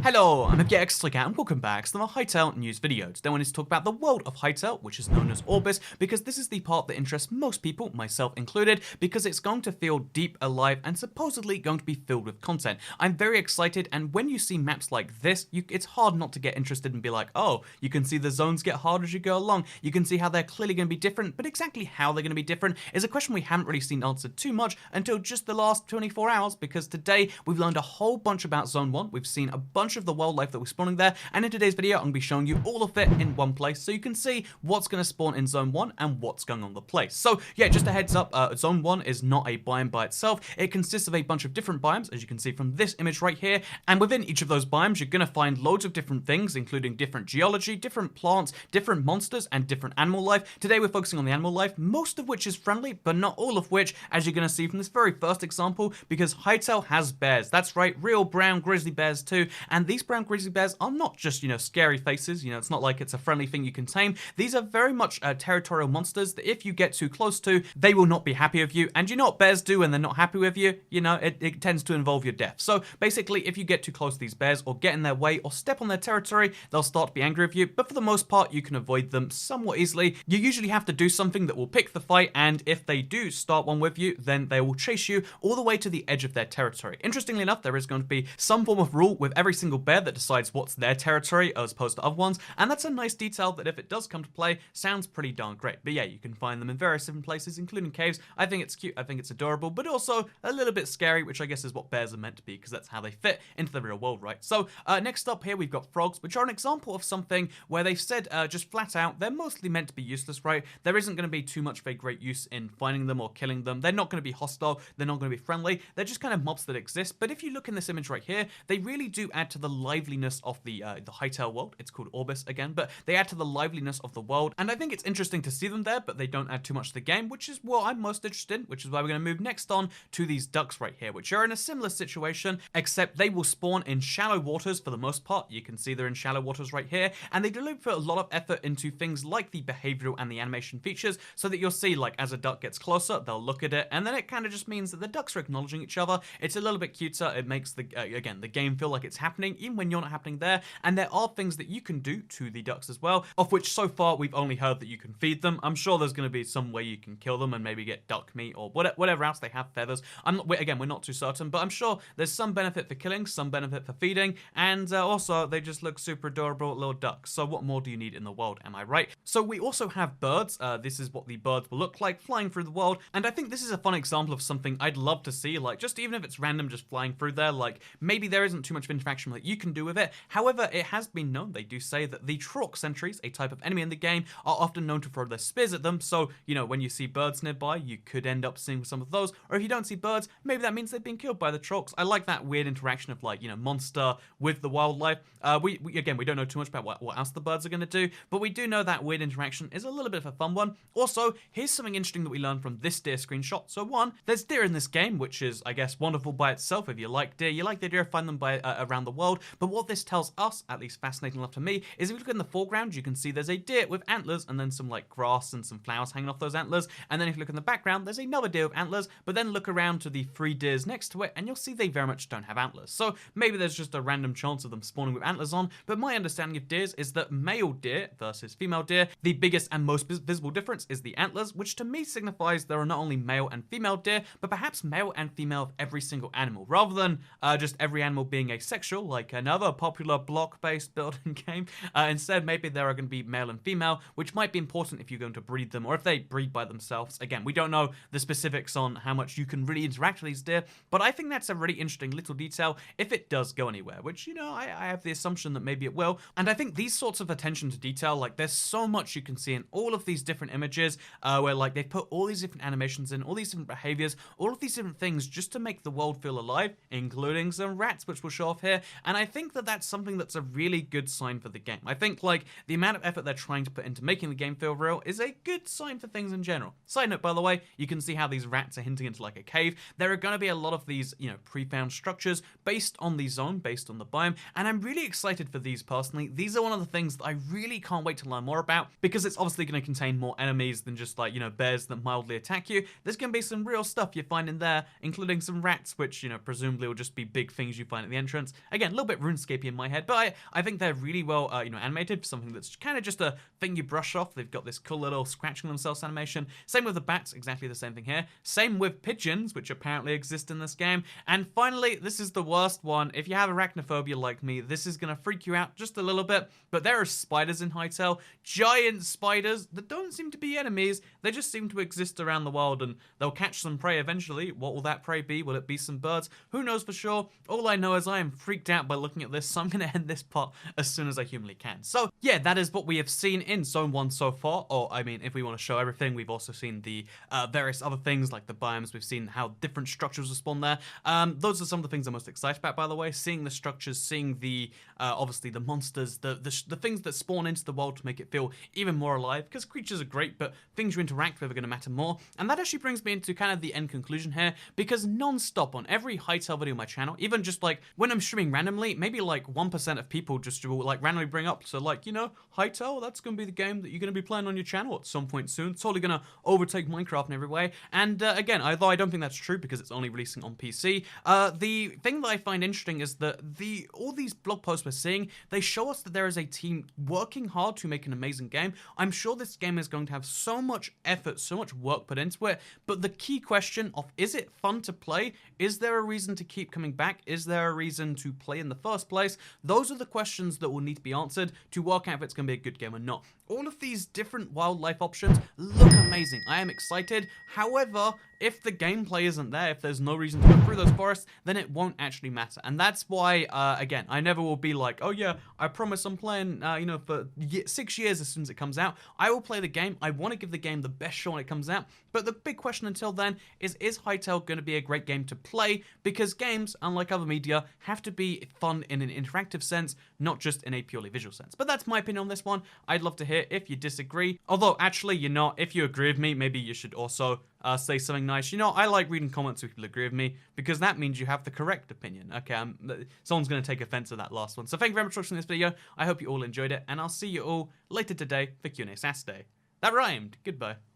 Hello, I'm Elgato, and welcome back to the Hytale news video. Today I wanted to talk about the world of Hytale, which is known as Orbis, because this is the part that interests most people, myself included, because it's going to feel deep, alive, and supposedly going to be filled with content. I'm very excited, and when you see maps like this, it's hard not to get interested and be like, oh, you can see the zones get harder as you go along, you can see how they're clearly going to be different, but exactly how they're going to be different is a question we haven't really seen answered too much until just the last 24 hours, because today we've learned a whole bunch about Zone 1, we've seen a bunch of the wildlife that was spawning there, and in today's video I'm going to be showing you all of it in one place so you can see what's going to spawn in Zone 1 and what's going on the place. So yeah, just a heads up, Zone 1 is not a biome by itself. It consists of a bunch of different biomes, as you can see from this image right here, and within each of those biomes you're going to find loads of different things, including different geology, different plants, different monsters, and different animal life. Today we're focusing on the animal life, most of which is friendly, but not all of which, as you're going to see from this very first example, because Hytale has bears. That's right, real brown grizzly bears too, and these brown grizzly bears are not just, scary faces, it's not like it's a friendly thing you can tame. These are very much territorial monsters that if you get too close to, they will not be happy with you, and you know what bears do when they're not happy with you? It tends to involve your death. So basically, if you get too close to these bears, or get in their way, or step on their territory, they'll start to be angry with you, but for the most part, you can avoid them somewhat easily. You usually have to do something that will pick the fight, and if they do start one with you, then they will chase you all the way to the edge of their territory. Interestingly enough, there is going to be some form of rule with every single bear that decides what's their territory as opposed to other ones, and that's a nice detail that if it does come to play, sounds pretty darn great. But yeah, you can find them in various different places, including caves. I think it's cute, I think it's adorable, but also a little bit scary, which I guess is what bears are meant to be, because that's how they fit into the real world, right? So next up here, we've got frogs, which are an example of something where they've said just flat out, they're mostly meant to be useless, right? There isn't going to be too much of a great use in finding them or killing them. They're not going to be hostile, they're not going to be friendly, they're just kind of mobs that exist. But if you look in this image right here, they really do add to the liveliness of the Hytale world. It's called Orbis again, but they add to the liveliness of the world, and I think it's interesting to see them there, but they don't add too much to the game, which is what I'm most interested in, which is why we're going to move next on to these ducks right here, which are in a similar situation, except they will spawn in shallow waters for the most part. You can see they're in shallow waters right here, and they do put a lot of effort into things like the behavioral and the animation features, so that you'll see, like, as a duck gets closer, they'll look at it, and then it kind of just means that the ducks are acknowledging each other. It's a little bit cuter. It makes the again, the game feel like it's happening, even when you're not happening there, and there are things that you can do to the ducks as well, of which so far we've only heard that you can feed them. I'm sure there's going to be some way you can kill them and maybe get duck meat or whatever else. They have feathers. We're not too certain, but I'm sure there's some benefit for killing, some benefit for feeding, and also they just look super adorable little ducks. So what more do you need in the world, am I right? So we also have birds. This is what the birds will look like flying through the world, and I think this is a fun example of something I'd love to see, like, just even if it's random just flying through there, like maybe there isn't too much interaction that you can do with it. However, it has been known, they do say that the Trork sentries, a type of enemy in the game, are often known to throw their spears at them, so, when you see birds nearby, you could end up seeing some of those, or if you don't see birds, maybe that means they've been killed by the Trorks. I like that weird interaction of, like, monster with the wildlife. We don't know too much about what else the birds are going to do, but we do know that weird interaction is a little bit of a fun one. Also, here's something interesting that we learned from this deer screenshot. So one, there's deer in this game, which is, I guess, wonderful by itself. If you like deer, you like the idea of finding them by around the world, but what this tells us, at least fascinating enough to me, is if you look in the foreground, you can see there's a deer with antlers and then some, like, grass and some flowers hanging off those antlers, and then if you look in the background, there's another deer with antlers, but then look around to the 3 deers next to it, and you'll see they very much don't have antlers. So maybe there's just a random chance of them spawning with antlers on, but my understanding of deers is that male deer versus female deer, the biggest and most visible difference is the antlers, which to me signifies there are not only male and female deer, but perhaps male and female of every single animal, rather than just every animal being asexual, like another popular block-based building game. Instead, maybe there are going to be male and female, which might be important if you're going to breed them, or if they breed by themselves. Again, we don't know the specifics on how much you can really interact with these deer, but I think that's a really interesting little detail if it does go anywhere, which, I have the assumption that maybe it will. And I think these sorts of attention to detail, like, there's so much you can see in all of these different images, where, like, they've put all these different animations in, all these different behaviors, all of these different things just to make the world feel alive, including some rats, which we'll show off here. And I think that that's something that's a really good sign for the game. I think, like, the amount of effort they're trying to put into making the game feel real is a good sign for things in general. Side note, by the way, you can see how these rats are hinting into, like, a cave. There are going to be a lot of these, pre-found structures based on the zone, based on the biome, and I'm really excited for these personally. These are one of the things that I really can't wait to learn more about, because it's obviously going to contain more enemies than just, like, bears that mildly attack you. There's going to be some real stuff you find in there, including some rats, which, presumably will just be big things you find at the entrance. Again, little bit RuneScapey in my head, but I think they're really well, animated for something that's kind of just a thing you brush off. They've got this cool little scratching themselves animation. Same with the bats, exactly the same thing here. Same with pigeons, which apparently exist in this game. And finally, this is the worst one. If you have arachnophobia like me, this is gonna freak you out just a little bit, but there are spiders in Hytale, giant spiders that don't seem to be enemies. They just seem to exist around the world, and they'll catch some prey eventually. What will that prey be? Will it be some birds? Who knows for sure? All I know is I am freaked out by looking at this, so I'm gonna end this part as soon as I humanly can. So yeah, that is what we have seen in Zone 1 so far, or I mean, if we want to show everything, we've also seen the various other things like the biomes. We've seen how different structures respawn there. Those are some of the things I'm most excited about, by the way. Seeing the structures, seeing the obviously the monsters, the things that spawn into the world to make it feel even more alive, because creatures are great, but things you interact with are going to matter more. And that actually brings me into kind of the end conclusion here, because non-stop on every Hytale video on my channel, even just like when I'm streaming randomly, maybe like 1% of people just will like randomly bring up, so like, you know, Hytale, that's going to be the game that you're going to be playing on your channel at some point soon. It's totally going to overtake Minecraft in every way. And again, although I don't think that's true because it's only releasing on PC, the thing that I find interesting is that all these blog posts we're seeing, they show us that there is a team working hard to make an amazing game. I'm sure this game is going to have so much effort, so much work put into it, but the key question of, is it fun to play? Is there a reason to keep coming back? Is there a reason to play in the first place? Those are the questions that will need to be answered to work out if it's going to be a good game or not. All of these different wildlife options look amazing. I am excited. However, if the gameplay isn't there, if there's no reason to go through those forests, then it won't actually matter. And that's why, again, I never will be like, oh yeah, I promise I'm playing, for 6 years as soon as it comes out. I will play the game. I want to give the game the best shot when it comes out. But the big question until then is Hytale going to be a great game to play? Because games, unlike other media, have to be fun in an interactive sense, not just in a purely visual sense. But that's my opinion on this one. I'd love to hear if you disagree. Although, actually, if you agree with me, maybe you should also say something nice. I like reading comments where people agree with me, because that means you have the correct opinion. Okay, someone's going to take offense to that last one. So thank you very much for watching this video. I hope you all enjoyed it, and I'll see you all later today for Q&A Saturday. That rhymed. Goodbye.